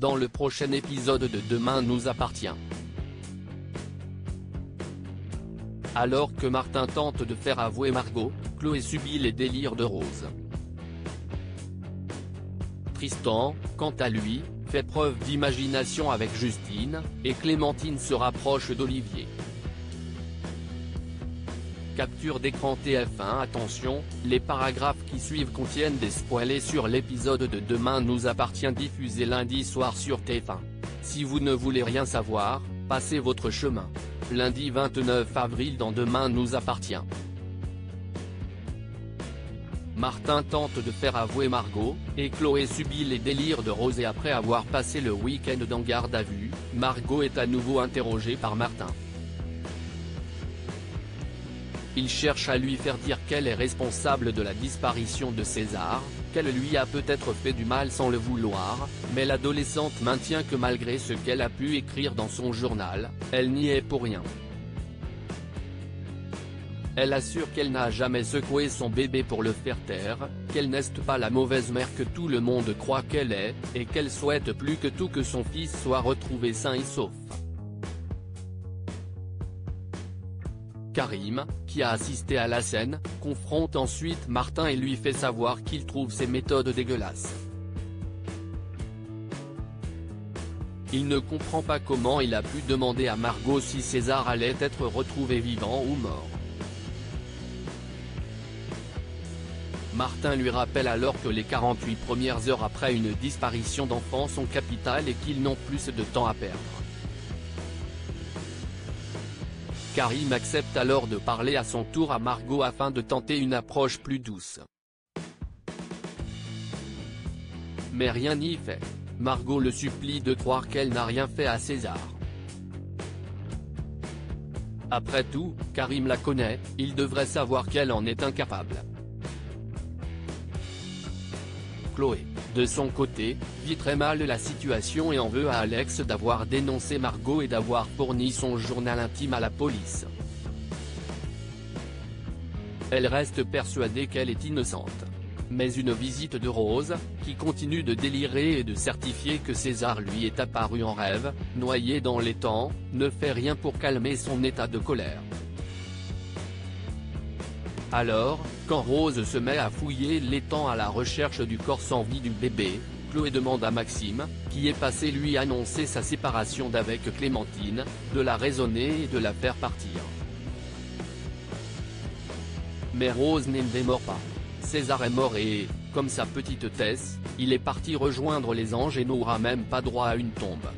dans le prochain épisode de Demain nous appartient. Alors que Martin tente de faire avouer Margot, Chloé subit les délires de Rose. Tristan, quant à lui, fait preuve d'imagination avec Justine, et Clémentine se rapproche d'Olivier. Capture d'écran TF1. Attention, les paragraphes qui suivent contiennent des spoilers sur l'épisode de Demain nous appartient diffusé lundi soir sur TF1. Si vous ne voulez rien savoir, passez votre chemin. Lundi 29 avril dans Demain nous appartient. Martin tente de faire avouer Margot, et Chloé subit les délires de Rose et après avoir passé le week-end en garde à vue, Margot est à nouveau interrogée par Martin. Il cherche à lui faire dire qu'elle est responsable de la disparition de César, qu'elle lui a peut-être fait du mal sans le vouloir, mais l'adolescente maintient que malgré ce qu'elle a pu écrire dans son journal, elle n'y est pour rien. Elle assure qu'elle n'a jamais secoué son bébé pour le faire taire, qu'elle n'est pas la mauvaise mère que tout le monde croit qu'elle est, et qu'elle souhaite plus que tout que son fils soit retrouvé sain et sauf. Karim, qui a assisté à la scène, confronte ensuite Martin et lui fait savoir qu'il trouve ses méthodes dégueulasses. Il ne comprend pas comment il a pu demander à Margot si César allait être retrouvé vivant ou mort. Martin lui rappelle alors que les 48 premières heures après une disparition d'enfant sont capitales et qu'ils n'ont plus de temps à perdre. Karim accepte alors de parler à son tour à Margot afin de tenter une approche plus douce. Mais rien n'y fait. Margot le supplie de croire qu'elle n'a rien fait à César. Après tout, Karim la connaît, il devrait savoir qu'elle en est incapable. Chloé, de son côté, vit très mal la situation et en veut à Alex d'avoir dénoncé Margot et d'avoir fourni son journal intime à la police. Elle reste persuadée qu'elle est innocente. Mais une visite de Rose, qui continue de délirer et de certifier que César lui est apparu en rêve, noyé dans l'étang, ne fait rien pour calmer son état de colère. Alors, quand Rose se met à fouiller l'étang à la recherche du corps sans vie du bébé, Chloé demande à Maxime, qui est passé lui annoncer sa séparation d'avec Clémentine, de la raisonner et de la faire partir. Mais Rose ne démord pas. César est mort et, comme sa petite Tess, il est parti rejoindre les anges et n'aura même pas droit à une tombe.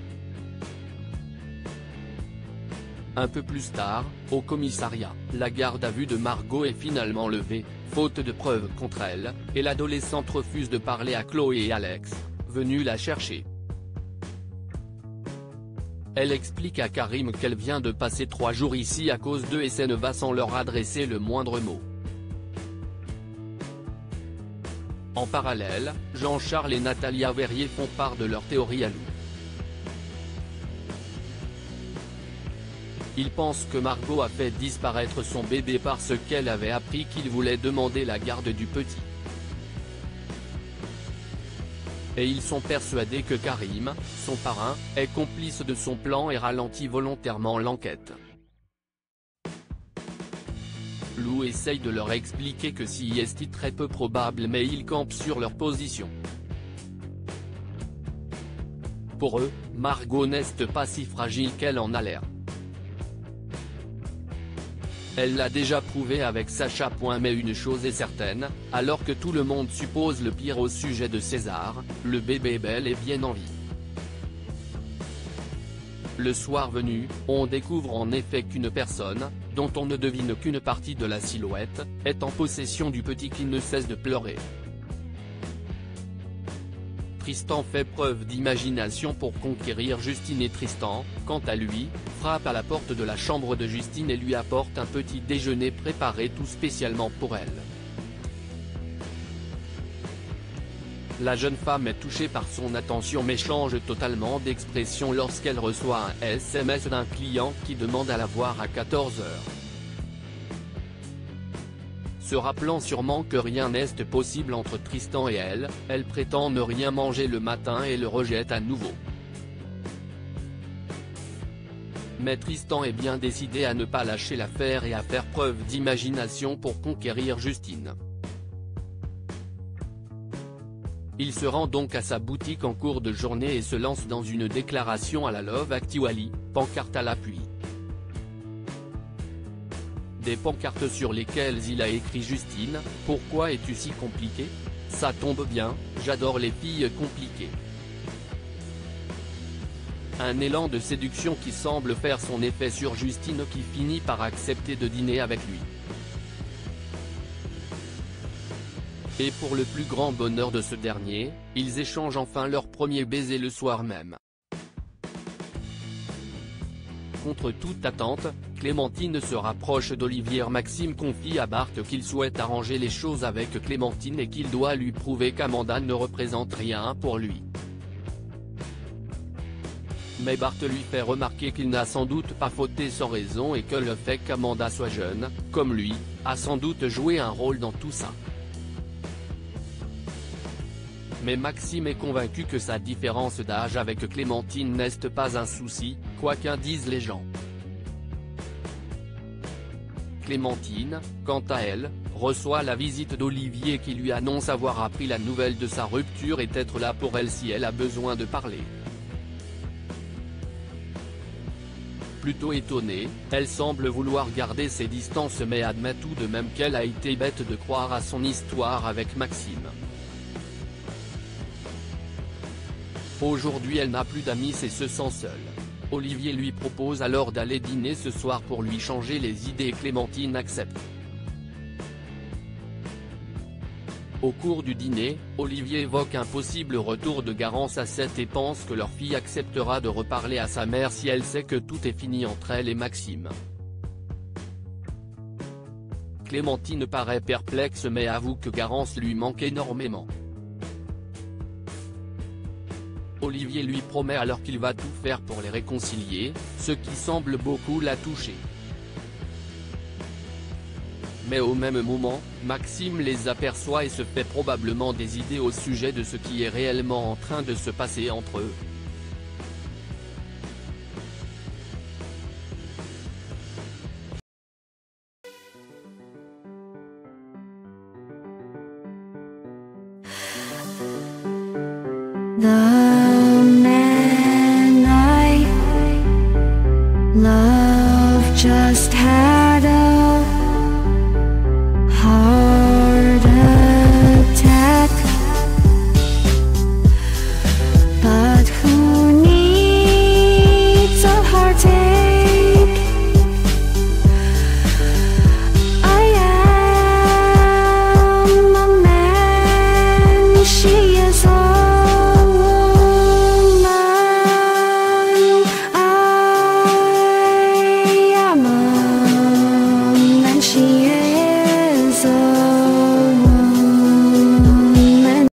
Un peu plus tard, au commissariat, la garde à vue de Margot est finalement levée, faute de preuves contre elle, et l'adolescente refuse de parler à Chloé et Alex, venus la chercher. Elle explique à Karim qu'elle vient de passer 3 jours ici à cause d'eux et ça ne va sans leur adresser le moindre mot. En parallèle, Jean-Charles et Natalia Verrier font part de leur théorie à loup. Ils pensent que Margot a fait disparaître son bébé parce qu'elle avait appris qu'il voulait demander la garde du petit. Et ils sont persuadés que Karim, son parrain, est complice de son plan et ralentit volontairement l'enquête. Lou essaye de leur expliquer que si est très peu probable mais ils campent sur leur position. Pour eux, Margot n'est pas si fragile qu'elle en a l'air. Elle l'a déjà prouvé avec Sacha. Mais une chose est certaine, alors que tout le monde suppose le pire au sujet de César, le bébé est bel et bien en vie. Le soir venu, on découvre en effet qu'une personne, dont on ne devine qu'une partie de la silhouette, est en possession du petit qui ne cesse de pleurer. Tristan fait preuve d'imagination pour conquérir Justine et Tristan, quant à lui, frappe à la porte de la chambre de Justine et lui apporte un petit déjeuner préparé tout spécialement pour elle. La jeune femme est touchée par son attention mais change totalement d'expression lorsqu'elle reçoit un SMS d'un client qui demande à la voir à 14 h. Se rappelant sûrement que rien n'est possible entre Tristan et elle, elle prétend ne rien manger le matin et le rejette à nouveau. Mais Tristan est bien décidé à ne pas lâcher l'affaire et à faire preuve d'imagination pour conquérir Justine. Il se rend donc à sa boutique en cours de journée et se lance dans une déclaration à la Love Actually, pancarte à l'appui. Des pancartes sur lesquelles il a écrit Justine, pourquoi es-tu si compliquée? Ça tombe bien, j'adore les filles compliquées. Un élan de séduction qui semble faire son effet sur Justine qui finit par accepter de dîner avec lui. Et pour le plus grand bonheur de ce dernier, ils échangent enfin leur premier baiser le soir même. Contre toute attente, Clémentine se rapproche d'Olivier. Maxime confie à Bart qu'il souhaite arranger les choses avec Clémentine et qu'il doit lui prouver qu'Amanda ne représente rien pour lui. Mais Bart lui fait remarquer qu'il n'a sans doute pas fauté sans raison et que le fait qu'Amanda soit jeune, comme lui, a sans doute joué un rôle dans tout ça. Mais Maxime est convaincu que sa différence d'âge avec Clémentine n'est pas un souci, quoi qu'en disent les gens. Clémentine, quant à elle, reçoit la visite d'Olivier qui lui annonce avoir appris la nouvelle de sa rupture et être là pour elle si elle a besoin de parler. Plutôt étonnée, elle semble vouloir garder ses distances mais admet tout de même qu'elle a été bête de croire à son histoire avec Maxime. Aujourd'hui elle n'a plus d'amis et se sent seule. Olivier lui propose alors d'aller dîner ce soir pour lui changer les idées et Clémentine accepte. Au cours du dîner, Olivier évoque un possible retour de Garance à 7 et pense que leur fille acceptera de reparler à sa mère si elle sait que tout est fini entre elle et Maxime. Clémentine paraît perplexe mais avoue que Garance lui manque énormément. Olivier lui promet alors qu'il va tout faire pour les réconcilier, ce qui semble beaucoup la toucher. Mais au même moment, Maxime les aperçoit et se fait probablement des idées au sujet de ce qui est réellement en train de se passer entre eux. 날